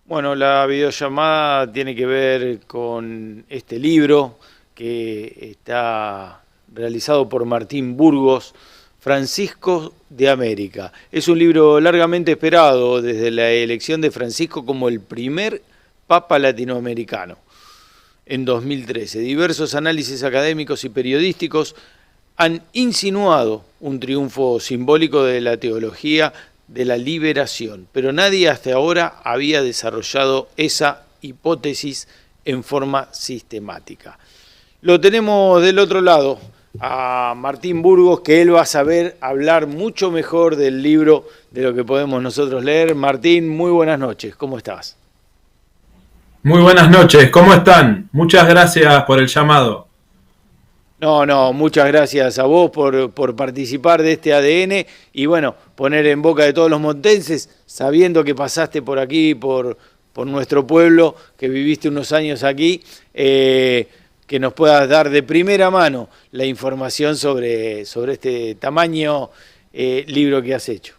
Bueno, la videollamada tiene que ver con este libro que está realizado por Martín Burgos, Francisco de América. Es un libro largamente esperado desde la elección de Francisco como el primer papa latinoamericano en 2013. Diversos análisis académicos y periodísticos han insinuado un triunfo simbólico de la teología de la liberación, pero nadie hasta ahora había desarrollado esa hipótesis en forma sistemática. Lo tenemos del otro lado, a Martín Burgos, que él va a saber hablar mucho mejor del libro de lo que podemos nosotros leer. Martín, muy buenas noches, ¿cómo estás? Muy buenas noches, ¿cómo están? Muchas gracias por el llamado. No, muchas gracias a vos por participar de este ADN y bueno, poner en boca de todos los montenses, sabiendo que pasaste por aquí, por nuestro pueblo, que viviste unos años aquí, que nos puedas dar de primera mano la información sobre este tamaño libro que has hecho.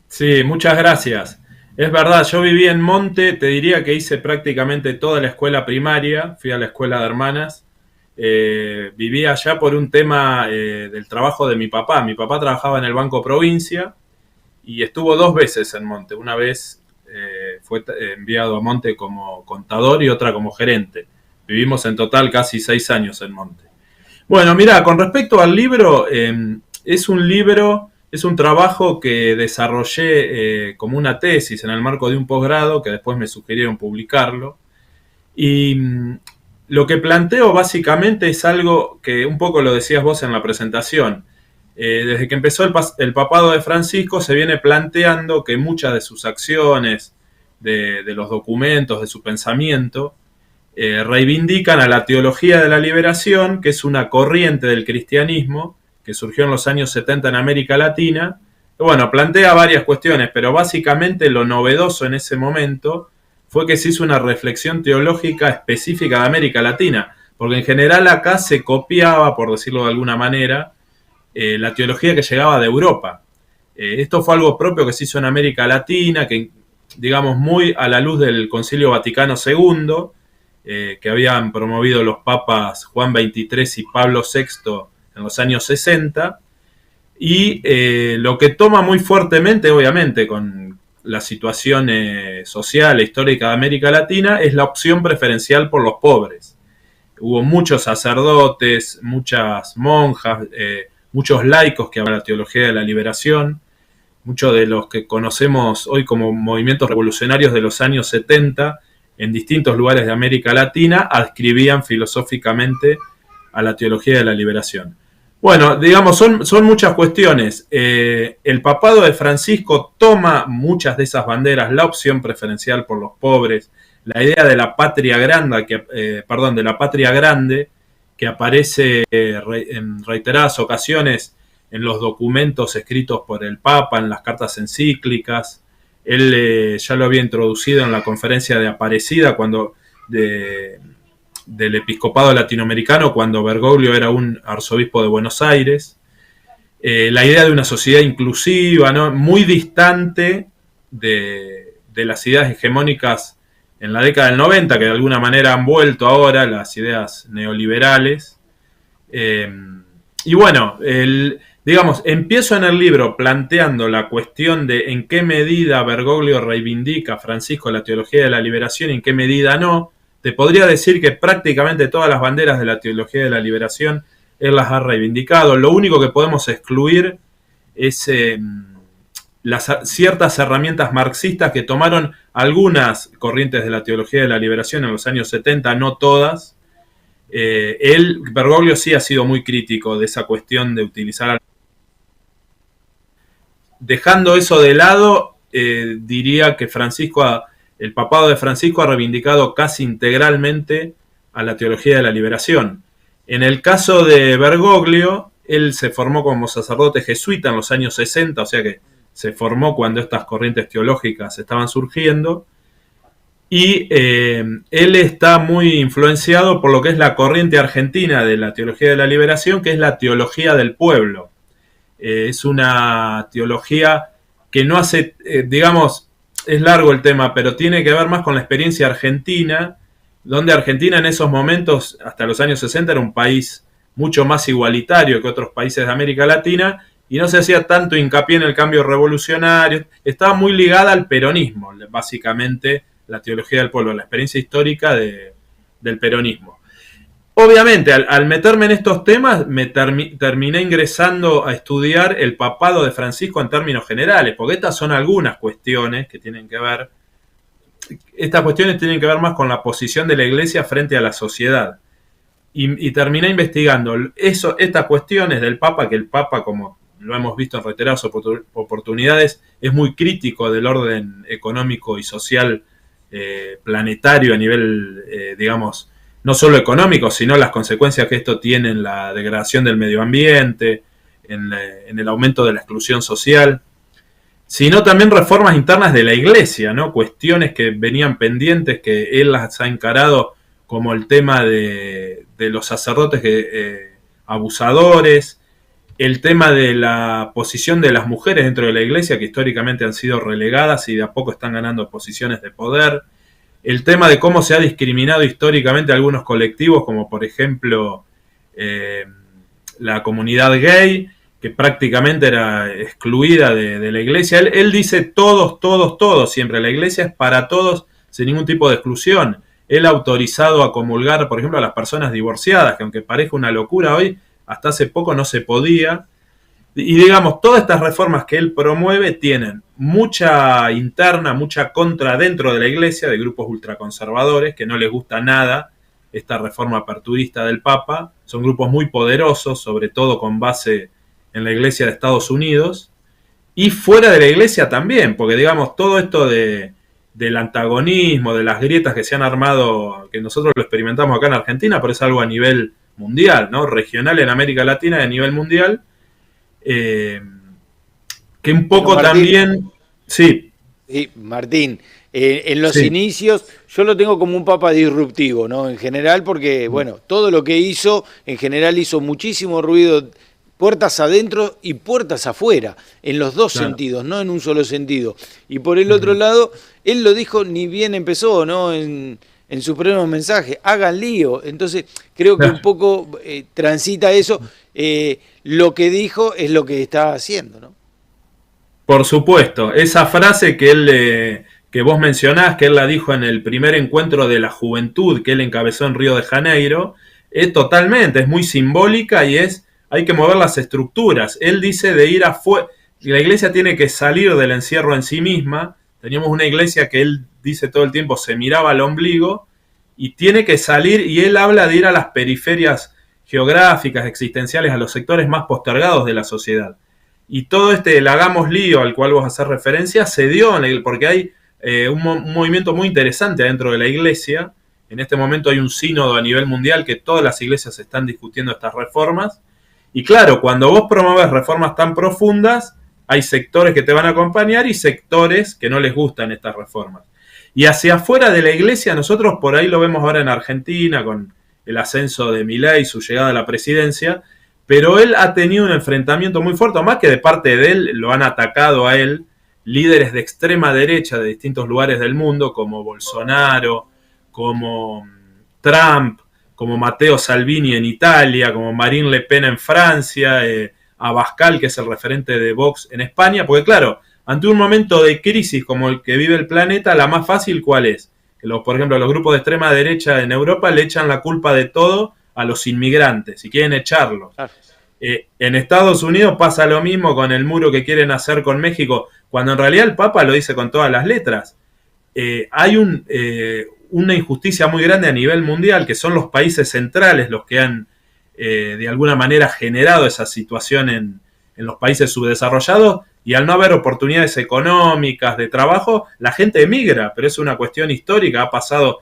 Sí, muchas gracias. Es verdad, yo viví en Monte, te diría que hice prácticamente toda la escuela primaria, fui a la escuela de hermanas. Viví allá por un tema del trabajo de mi papá. Mi papá trabajaba en el Banco Provincia y estuvo dos veces en Monte. Una vez fue enviado a Monte como contador y otra como gerente. Vivimos en total casi 6 años en Monte. Bueno, mira, con respecto al libro, es un trabajo que desarrollé como una tesis en el marco de un posgrado, que después me sugirieron publicarlo. Y lo que planteo básicamente es algo que un poco lo decías vos en la presentación. Desde que empezó el papado de Francisco se viene planteando que muchas de sus acciones, de los documentos, de su pensamiento, reivindican a la teología de la liberación, que es una corriente del cristianismo que surgió en los años 70 en América Latina. Bueno, plantea varias cuestiones, pero básicamente lo novedoso en ese momento fue que se hizo una reflexión teológica específica de América Latina, porque en general acá se copiaba, por decirlo de alguna manera, la teología que llegaba de Europa. Esto fue algo propio que se hizo en América Latina, que digamos muy a la luz del Concilio Vaticano II, que habían promovido los papas Juan XXIII y Pablo VI en los años 60, y lo que toma muy fuertemente, obviamente, con la situación social e histórica de América Latina, es la opción preferencial por los pobres. Hubo muchos sacerdotes, muchas monjas, muchos laicos que hablan de la teología de la liberación, muchos de los que conocemos hoy como movimientos revolucionarios de los años 70 en distintos lugares de América Latina adscribían filosóficamente a la teología de la liberación. Bueno, digamos, son muchas cuestiones. El papado de Francisco toma muchas de esas banderas, la opción preferencial por los pobres, la idea de la patria grande, de la patria grande, que aparece en reiteradas ocasiones en los documentos escritos por el Papa, en las cartas encíclicas. Él ya lo había introducido en la conferencia de Aparecida del episcopado latinoamericano, cuando Bergoglio era un arzobispo de Buenos Aires. La idea de una sociedad inclusiva, ¿no? Muy distante de las ideas hegemónicas en la década del 90, que de alguna manera han vuelto ahora, las ideas neoliberales. Y bueno, digamos, empiezo en el libro planteando la cuestión de en qué medida Bergoglio reivindica a Francisco la teología de la liberación y en qué medida no. Te podría decir que prácticamente todas las banderas de la teología de la liberación él las ha reivindicado. Lo único que podemos excluir es ciertas herramientas marxistas que tomaron algunas corrientes de la teología de la liberación en los años 70, no todas. Bergoglio sí ha sido muy crítico de esa cuestión de utilizar. Dejando eso de lado, diría que el papado de Francisco ha reivindicado casi integralmente a la teología de la liberación. En el caso de Bergoglio, él se formó como sacerdote jesuita en los años 60, o sea que se formó cuando estas corrientes teológicas estaban surgiendo, y él está muy influenciado por lo que es la corriente argentina de la teología de la liberación, que es la teología del pueblo. Es una teología que no hace, digamos, es largo el tema, pero tiene que ver más con la experiencia argentina, donde Argentina en esos momentos, hasta los años 60, era un país mucho más igualitario que otros países de América Latina, y no se hacía tanto hincapié en el cambio revolucionario, estaba muy ligada al peronismo, básicamente la teología del pueblo, la experiencia histórica del peronismo. Obviamente, al meterme en estos temas, me terminé ingresando a estudiar el papado de Francisco en términos generales, porque estas son algunas cuestiones que tienen que ver. Estas cuestiones tienen que ver más con la posición de la Iglesia frente a la sociedad. Y terminé investigando estas cuestiones del Papa, que el Papa, como lo hemos visto en reiteradas oportunidades, es muy crítico del orden económico y social planetario a nivel, digamos, no solo económico, sino las consecuencias que esto tiene en la degradación del medio ambiente, en el aumento de la exclusión social, sino también reformas internas de la Iglesia, ¿no? Cuestiones que venían pendientes, que él las ha encarado, como el tema de los sacerdotes abusadores, el tema de la posición de las mujeres dentro de la Iglesia, que históricamente han sido relegadas y de a poco están ganando posiciones de poder, el tema de cómo se ha discriminado históricamente a algunos colectivos, como por ejemplo la comunidad gay, que prácticamente era excluida de la Iglesia. Él dice todos, siempre. La Iglesia es para todos, sin ningún tipo de exclusión. Él ha autorizado a comulgar, por ejemplo, a las personas divorciadas, que aunque parezca una locura hoy, hasta hace poco no se podía. Y digamos, todas estas reformas que él promueve tienen mucha interna, mucha contra dentro de la Iglesia, de grupos ultraconservadores, que no les gusta nada esta reforma aperturista del Papa. Son grupos muy poderosos, sobre todo con base en la Iglesia de Estados Unidos. Y fuera de la Iglesia también, porque digamos, todo esto del antagonismo, de las grietas que se han armado, que nosotros lo experimentamos acá en Argentina, pero es algo a nivel mundial, ¿no? Regional en América Latina y a nivel mundial. Que un poco Martín, también... Sí, Martín, en los inicios yo lo tengo como un papa disruptivo, ¿no? En general, porque, bueno, todo lo que hizo, en general hizo muchísimo ruido, puertas adentro y puertas afuera, en los dos sentidos, no en un solo sentido. Y por el otro lado, él lo dijo ni bien empezó, ¿no? En su primer mensaje, hagan lío. Entonces, creo que un poco transita eso. Lo que dijo es lo que está haciendo, ¿no? Por supuesto. Esa frase que vos mencionás, que él la dijo en el primer encuentro de la juventud que él encabezó en Río de Janeiro, es muy simbólica y hay que mover las estructuras. Él dice de ir afuera, la Iglesia tiene que salir del encierro en sí misma. Teníamos una Iglesia que él dice todo el tiempo se miraba al ombligo y tiene que salir, y él habla de ir a las periferias geográficas, existenciales, a los sectores más postergados de la sociedad. Y todo el hagamos lío al cual vos haces referencia se dio porque hay un movimiento muy interesante dentro de la Iglesia. En este momento hay un sínodo a nivel mundial que todas las iglesias están discutiendo estas reformas. Y claro, cuando vos promueves reformas tan profundas, hay sectores que te van a acompañar y sectores que no les gustan estas reformas. Y hacia afuera de la Iglesia, nosotros por ahí lo vemos ahora en Argentina con el ascenso de Milei, su llegada a la presidencia, pero él ha tenido un enfrentamiento muy fuerte, más que de parte de él, lo han atacado a él líderes de extrema derecha de distintos lugares del mundo, como Bolsonaro, como Trump, como Matteo Salvini en Italia, como Marine Le Pen en Francia, Abascal, que es el referente de Vox en España, porque claro, ante un momento de crisis como el que vive el planeta, la más fácil, ¿cuál es? Que por ejemplo, los grupos de extrema derecha en Europa le echan la culpa de todo a los inmigrantes y quieren echarlos. En Estados Unidos pasa lo mismo con el muro que quieren hacer con México, cuando en realidad el Papa lo dice con todas las letras. Hay una injusticia muy grande a nivel mundial, que son los países centrales los que han de alguna manera generado esa situación en los países subdesarrollados, y al no haber oportunidades económicas de trabajo, la gente emigra, pero es una cuestión histórica, ha pasado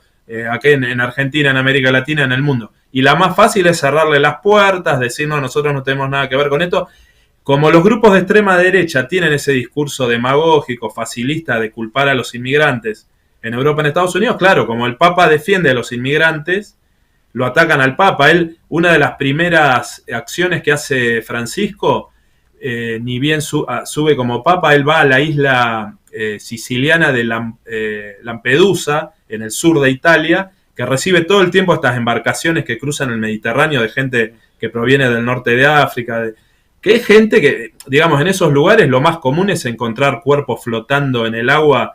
aquí en Argentina, en América Latina, en el mundo. Y la más fácil es cerrarle las puertas, decir, no, nosotros no tenemos nada que ver con esto. Como los grupos de extrema derecha tienen ese discurso demagógico, facilista de culpar a los inmigrantes en Europa, en Estados Unidos, claro, como el Papa defiende a los inmigrantes, lo atacan al Papa. Una de las primeras acciones que hace Francisco, ni bien sube como papa, él va a la isla siciliana de Lampedusa, en el sur de Italia, que recibe todo el tiempo estas embarcaciones que cruzan el Mediterráneo de gente que proviene del norte de África, que es gente que, digamos, en esos lugares lo más común es encontrar cuerpos flotando en el agua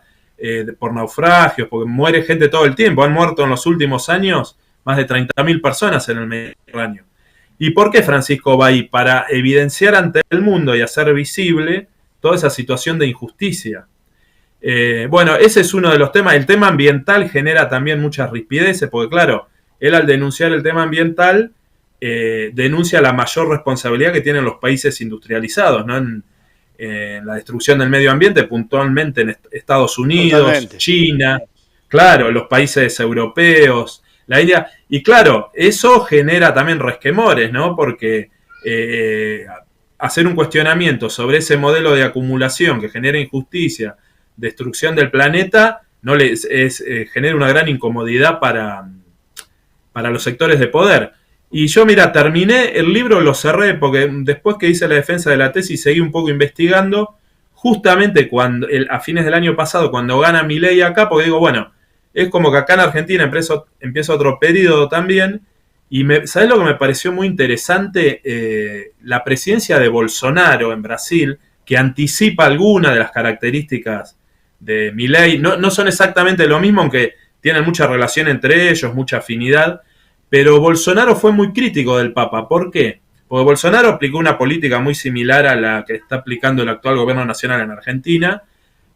por naufragios, porque muere gente todo el tiempo. Han muerto en los últimos años más de 30.000 personas en el Mediterráneo. ¿Y por qué Francisco va ahí? Para evidenciar ante el mundo y hacer visible toda esa situación de injusticia. Bueno, ese es uno de los temas. El tema ambiental genera también muchas rispideces, porque claro, él al denunciar el tema ambiental denuncia la mayor responsabilidad que tienen los países industrializados, ¿no? En la destrucción del medio ambiente, puntualmente en Estados Unidos, totalmente. China, claro, los países europeos, la India, y claro, eso genera también resquemores, ¿no? Porque hacer un cuestionamiento sobre ese modelo de acumulación que genera injusticia, destrucción del planeta, genera una gran incomodidad para los sectores de poder. Y yo, mira, terminé el libro, lo cerré, porque después que hice la defensa de la tesis seguí un poco investigando, justamente a fines del año pasado, cuando gana Milei acá, porque digo, bueno, es como que acá en Argentina empieza otro periodo también, y ¿sabés lo que me pareció muy interesante? La presidencia de Bolsonaro en Brasil, que anticipa algunas de las características de Milei, no son exactamente lo mismo, aunque tienen mucha relación entre ellos, mucha afinidad. Pero Bolsonaro fue muy crítico del Papa. ¿Por qué? Porque Bolsonaro aplicó una política muy similar a la que está aplicando el actual gobierno nacional en Argentina,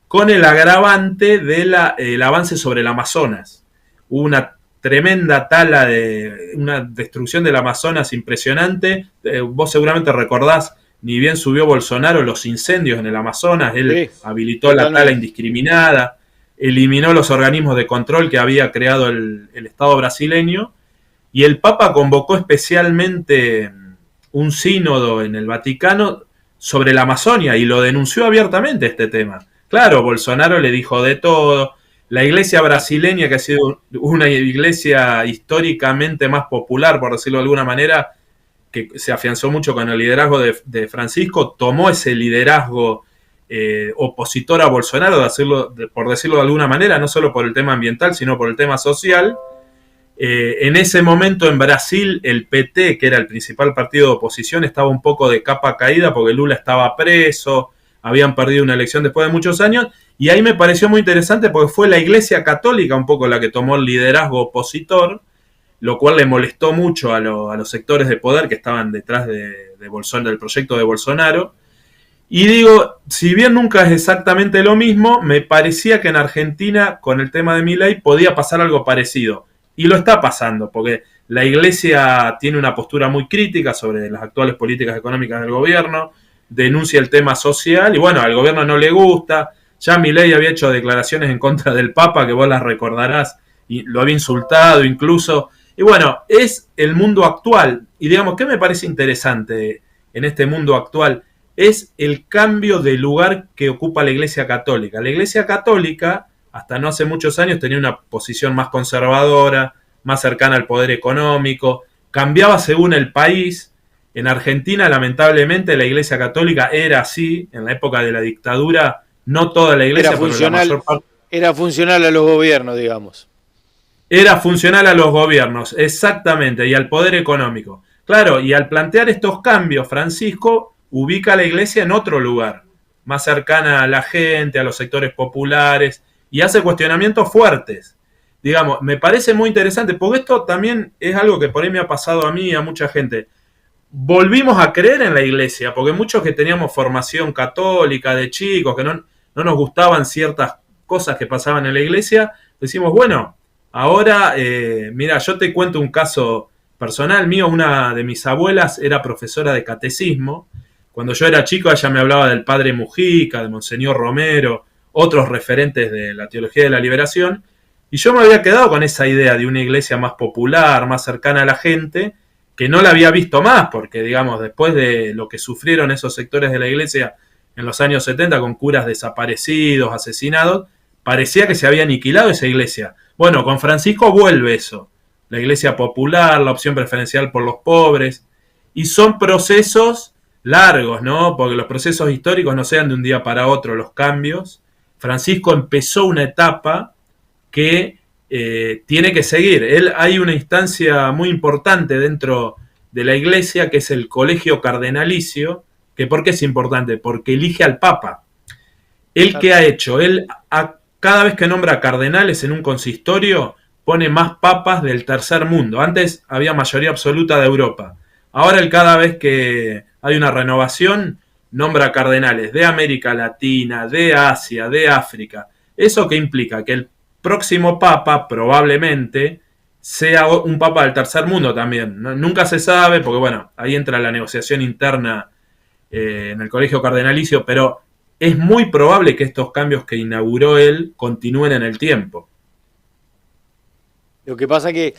con el agravante del avance sobre el Amazonas. Hubo una tremenda tala, una destrucción del Amazonas impresionante. Vos seguramente recordás, ni bien subió Bolsonaro, los incendios en el Amazonas. Él habilitó la tala indiscriminada, eliminó los organismos de control que había creado el Estado brasileño. Y el Papa convocó especialmente un sínodo en el Vaticano sobre la Amazonia y lo denunció abiertamente este tema. Claro, Bolsonaro le dijo de todo. La iglesia brasileña, que ha sido una iglesia históricamente más popular, por decirlo de alguna manera, que se afianzó mucho con el liderazgo de Francisco, tomó ese liderazgo opositor a Bolsonaro, por decirlo de alguna manera, no solo por el tema ambiental, sino por el tema social. En ese momento en Brasil el PT, que era el principal partido de oposición, estaba un poco de capa caída porque Lula estaba preso, habían perdido una elección después de muchos años, y ahí me pareció muy interesante porque fue la Iglesia Católica un poco la que tomó el liderazgo opositor, lo cual le molestó mucho a los sectores de poder que estaban detrás del proyecto de Bolsonaro. Y digo, si bien nunca es exactamente lo mismo, me parecía que en Argentina con el tema de Milei podía pasar algo parecido. Y lo está pasando, porque la Iglesia tiene una postura muy crítica sobre las actuales políticas económicas del gobierno, denuncia el tema social, y bueno, al gobierno no le gusta. Ya Milei había hecho declaraciones en contra del Papa, que vos las recordarás, y lo había insultado incluso. Y bueno, es el mundo actual. Y digamos, ¿qué me parece interesante en este mundo actual? Es el cambio de lugar que ocupa la Iglesia Católica. La Iglesia Católica, hasta no hace muchos años, tenía una posición más conservadora, más cercana al poder económico, cambiaba según el país. En Argentina, lamentablemente, la Iglesia Católica era así. En la época de la dictadura, no toda la Iglesia, era funcional a los gobiernos, digamos. Era funcional a los gobiernos, exactamente, y al poder económico. Claro, y al plantear estos cambios, Francisco ubica a la Iglesia en otro lugar, más cercana a la gente, a los sectores populares, y hace cuestionamientos fuertes. Digamos, me parece muy interesante, porque esto también es algo que por ahí me ha pasado a mí y a mucha gente. Volvimos a creer en la Iglesia, porque muchos que teníamos formación católica de chicos, que no nos gustaban ciertas cosas que pasaban en la Iglesia, decimos, bueno, ahora, mira, yo te cuento un caso personal mío. Una de mis abuelas era profesora de catecismo. Cuando yo era chico, ella me hablaba del padre Mujica, de Monseñor Romero, otros referentes de la teología de la liberación, y yo me había quedado con esa idea de una iglesia más popular, más cercana a la gente, que no la había visto más, porque, digamos, después de lo que sufrieron esos sectores de la iglesia en los años 70 con curas desaparecidos, asesinados, parecía que se había aniquilado esa iglesia. Bueno, con Francisco vuelve eso, la iglesia popular, la opción preferencial por los pobres, y son procesos largos, ¿no? Porque los procesos históricos no sean de un día para otro los cambios. Francisco empezó una etapa que tiene que seguir. Hay una instancia muy importante dentro de la Iglesia, que es el colegio cardenalicio, que ¿por qué es importante? Porque elige al Papa. ¿Él qué ha hecho? Cada vez que nombra cardenales en un consistorio, pone más papas del tercer mundo. Antes había mayoría absoluta de Europa. Ahora cada vez que hay una renovación, nombra cardenales de América Latina, de Asia, de África. ¿Eso qué implica? Que el próximo papa probablemente sea un papa del tercer mundo también. Nunca se sabe, porque bueno, ahí entra la negociación interna en el colegio cardenalicio, pero es muy probable que estos cambios que inauguró él continúen en el tiempo. Lo que pasa que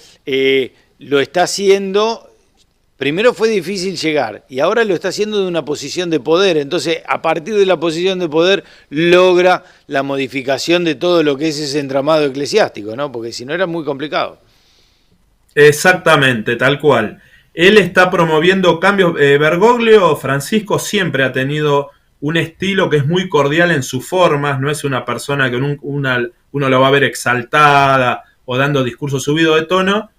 lo está haciendo, primero fue difícil llegar y ahora lo está haciendo de una posición de poder, entonces a partir de la posición de poder logra la modificación de todo lo que es ese entramado eclesiástico, ¿no? Porque si no era muy complicado. Exactamente, tal cual. Él está promoviendo cambios. Bergoglio, Francisco, siempre ha tenido un estilo que es muy cordial en sus formas, no es una persona que uno la va a ver exaltada o dando discursos subidos de tono,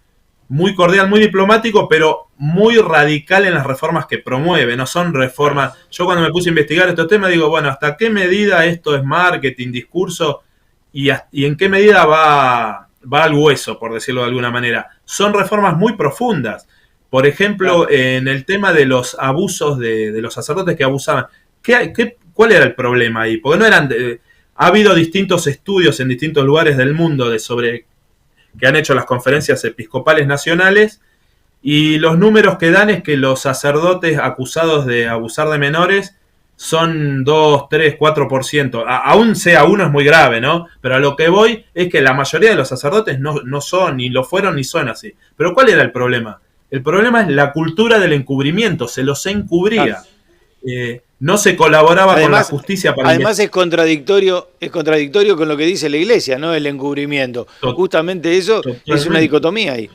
muy cordial, muy diplomático, pero muy radical en las reformas que promueve, no son reformas. Yo cuando me puse a investigar estos temas digo, bueno, ¿hasta qué medida esto es marketing, discurso y en qué medida va al hueso, por decirlo de alguna manera? Son reformas muy profundas. Por ejemplo, en el tema de los abusos de los sacerdotes que abusaban, ¿cuál era el problema ahí? Porque no eran... ha habido distintos estudios en distintos lugares del mundo sobre que han hecho las conferencias episcopales nacionales, y los números que dan es que los sacerdotes acusados de abusar de menores son 2, 3, 4%. Aún sea uno es muy grave, ¿no? Pero a lo que voy es que la mayoría de los sacerdotes no son, ni lo fueron, ni son así. Pero ¿cuál era el problema? El problema es la cultura del encubrimiento, se los encubría. No se colaboraba con la justicia para... Además es contradictorio con lo que dice la Iglesia, ¿no? El encubrimiento. Justamente eso es una dicotomía ahí.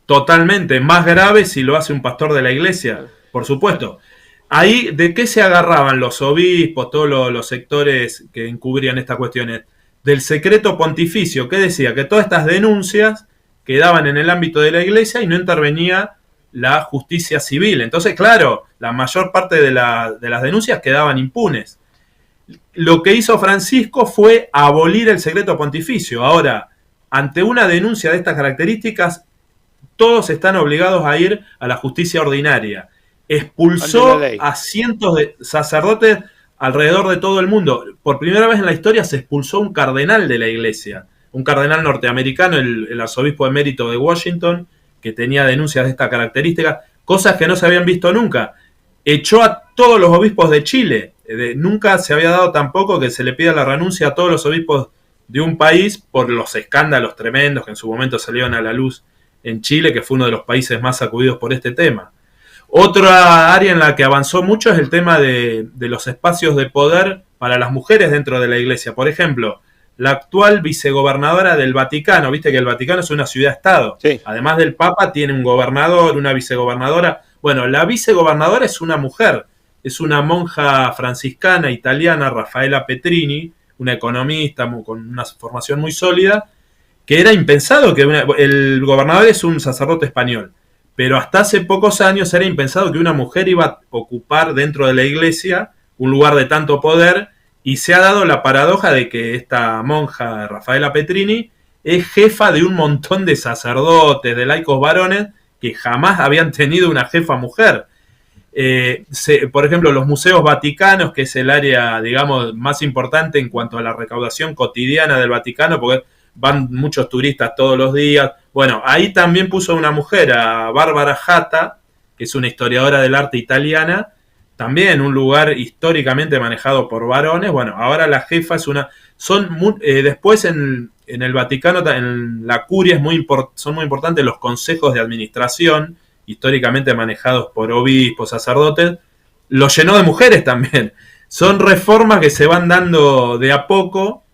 Totalmente, más grave si lo hace un pastor de la Iglesia, por supuesto. Ahí, ¿de qué se agarraban los obispos, todos los sectores que encubrían estas cuestiones? Del secreto pontificio, que decía que todas estas denuncias quedaban en el ámbito de la Iglesia y no intervenía la justicia civil. Entonces, claro, la mayor parte de las denuncias quedaban impunes. Lo que hizo Francisco fue abolir el secreto pontificio. Ahora, ante una denuncia de estas características, todos están obligados a ir a la justicia ordinaria. Expulsó a cientos de sacerdotes alrededor de todo el mundo. Por primera vez en la historia se expulsó un cardenal de la Iglesia, un cardenal norteamericano, el arzobispo emérito de Washington, que tenía denuncias de esta característica, cosas que no se habían visto nunca. Echó a todos los obispos de Chile. Nunca se había dado tampoco que se le pida la renuncia a todos los obispos de un país por los escándalos tremendos que en su momento salieron a la luz en Chile, que fue uno de los países más sacudidos por este tema. Otra área en la que avanzó mucho es el tema de los espacios de poder para las mujeres dentro de la Iglesia. Por ejemplo, la actual vicegobernadora del Vaticano, viste que el Vaticano es una ciudad-estado. Sí. Además del Papa tiene un gobernador, una vicegobernadora. Bueno, la vicegobernadora es una mujer, es una monja franciscana italiana, Raffaella Petrini, una economista con una formación muy sólida, que era impensado que el gobernador es un sacerdote español, pero hasta hace pocos años era impensado que una mujer iba a ocupar dentro de la Iglesia un lugar de tanto poder, y se ha dado la paradoja de que esta monja, Raffaella Petrini, es jefa de un montón de sacerdotes, de laicos varones, que jamás habían tenido una jefa mujer. Por ejemplo, los museos vaticanos, que es el área, digamos, más importante en cuanto a la recaudación cotidiana del Vaticano, porque van muchos turistas todos los días. Bueno, ahí también puso una mujer, a Bárbara Hatta, que es una historiadora del arte italiana, también un lugar históricamente manejado por varones. Bueno, ahora la jefa es una... después en el Vaticano, en la curia son muy importantes los consejos de administración, históricamente manejados por obispos, sacerdotes. Lo llenó de mujeres también. Son reformas que se van dando de a poco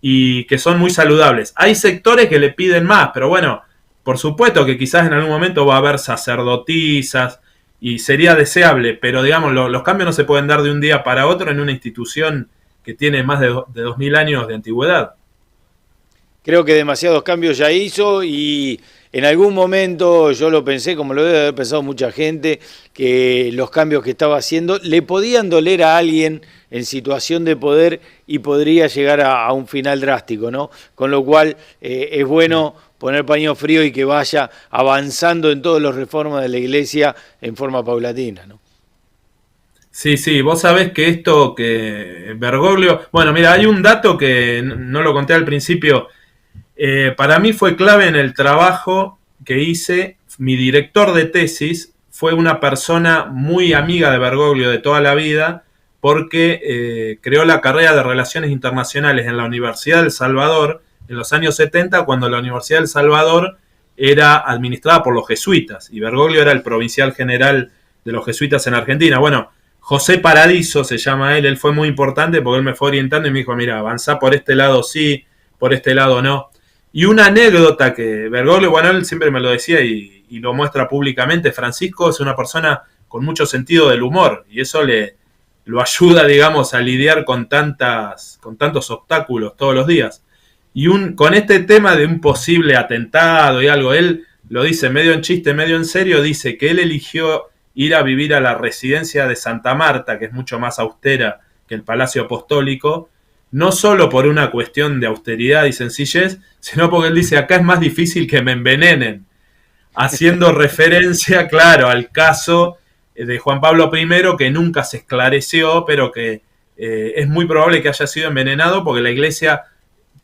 y que son muy saludables. Hay sectores que le piden más, pero bueno, por supuesto que quizás en algún momento va a haber sacerdotisas y sería deseable, pero digamos, los cambios no se pueden dar de un día para otro en una institución que tiene más de 2000 años de antigüedad. Creo que demasiados cambios ya hizo y en algún momento yo lo pensé, como lo debe haber pensado mucha gente, que los cambios que estaba haciendo le podían doler a alguien en situación de poder y podría llegar a un final drástico, ¿no? Con lo cual es bueno poner paño frío y que vaya avanzando en todas las reformas de la Iglesia en forma paulatina, ¿no? Sí, sí, vos sabés que esto que Bergoglio... Bueno, mira, hay un dato que no lo conté al principio. Para mí fue clave en el trabajo que hice. Mi director de tesis fue una persona muy amiga de Bergoglio de toda la vida, porque creó la carrera de Relaciones Internacionales en la Universidad del Salvador en los años 70, cuando la Universidad del Salvador era administrada por los jesuitas, y Bergoglio era el provincial general de los jesuitas en Argentina. Bueno, José Paradiso se llama él fue muy importante porque él me fue orientando y me dijo, mira, avanzá por este lado sí, por este lado no. Y una anécdota que Bergoglio, bueno, él siempre me lo decía y lo muestra públicamente, Francisco es una persona con mucho sentido del humor y eso lo ayuda, digamos, a lidiar con tantos obstáculos todos los días. Y con este tema de un posible atentado y algo, él lo dice medio en chiste, medio en serio, dice que él eligió ir a vivir a la residencia de Santa Marta, que es mucho más austera que el Palacio Apostólico, no solo por una cuestión de austeridad y sencillez, sino porque él dice, acá es más difícil que me envenenen, haciendo referencia, claro, al caso de Juan Pablo I, que nunca se esclareció, pero que es muy probable que haya sido envenenado porque la Iglesia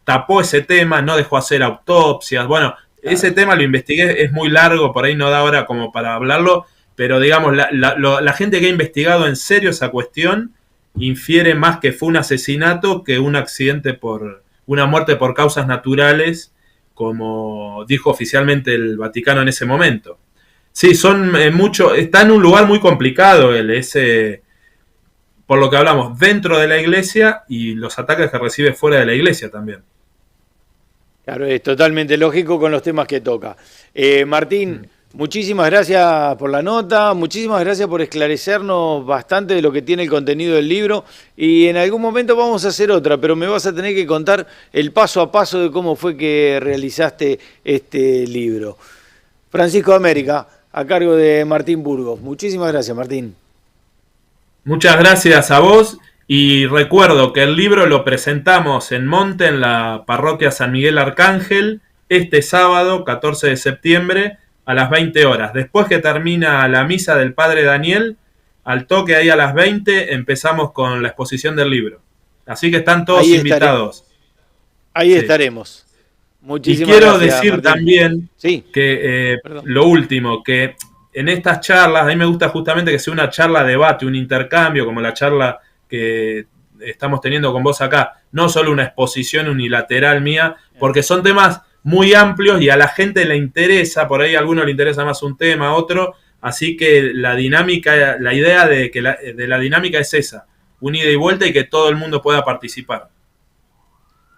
tapó ese tema, no dejó hacer autopsias. Bueno, ese tema lo investigué, es muy largo, por ahí no da hora como para hablarlo, pero digamos, la gente que ha investigado en serio esa cuestión infiere más que fue un asesinato que un accidente por una muerte por causas naturales, como dijo oficialmente el Vaticano en ese momento. Sí, son está en un lugar muy complicado por lo que hablamos, dentro de la Iglesia y los ataques que recibe fuera de la Iglesia también. Claro, es totalmente lógico con los temas que toca. Martín, muchísimas gracias por la nota, muchísimas gracias por esclarecernos bastante de lo que tiene el contenido del libro y en algún momento vamos a hacer otra, pero me vas a tener que contar el paso a paso de cómo fue que realizaste este libro. Francisco de América, a cargo de Martín Burgos. Muchísimas gracias, Martín. Muchas gracias a vos y recuerdo que el libro lo presentamos en Monte, en la parroquia San Miguel Arcángel, este sábado 14 de septiembre a las 20 horas. Después que termina la misa del Padre Daniel, al toque ahí a las 20 empezamos con la exposición del libro. Así que están todos invitados. Ahí estaremos. Muchísimas gracias. Y quiero gracias, decir Martín. también sí. que lo último, que en estas charlas, a mí me gusta justamente que sea una charla debate, un intercambio, como la charla que estamos teniendo con vos acá, no solo una exposición unilateral mía, porque son temas muy amplios y a la gente le interesa, por ahí a algunos le interesa más un tema, a otro, así que la dinámica, la idea de la dinámica es esa, un ida y vuelta y que todo el mundo pueda participar.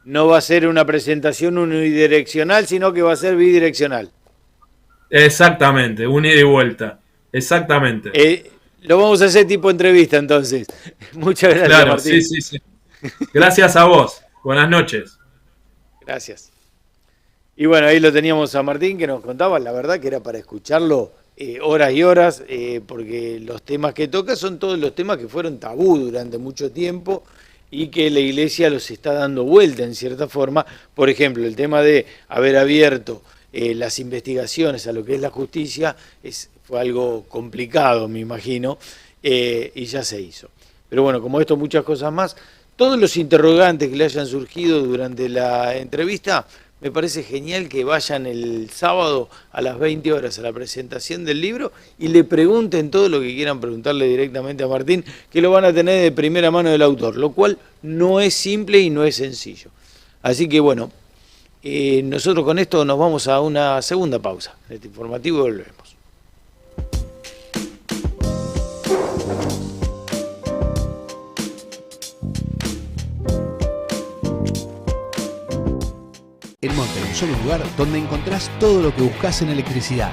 No va a ser una presentación unidireccional, sino que va a ser bidireccional. Exactamente, un ida y vuelta, exactamente. Lo vamos a hacer tipo entrevista entonces. Muchas gracias, claro, Martín. Sí. Gracias a vos. Buenas noches. Gracias. Y bueno, ahí lo teníamos a Martín que nos contaba, la verdad que era para escucharlo horas y horas, porque los temas que toca son todos los temas que fueron tabú durante mucho tiempo y que la Iglesia los está dando vuelta en cierta forma. Por ejemplo, el tema de haber abierto las investigaciones a lo que es la justicia fue algo complicado, me imagino, y ya se hizo. Pero bueno, como esto, muchas cosas más. Todos los interrogantes que le hayan surgido durante la entrevista, me parece genial que vayan el sábado a las 20 horas a la presentación del libro y le pregunten todo lo que quieran preguntarle directamente a Martín, que lo van a tener de primera mano del autor, lo cual no es simple y no es sencillo. Así que bueno, nosotros con esto nos vamos a una segunda pausa. En este informativo volvemos. El Monte, un solo lugar donde encontrás todo lo que buscas en electricidad.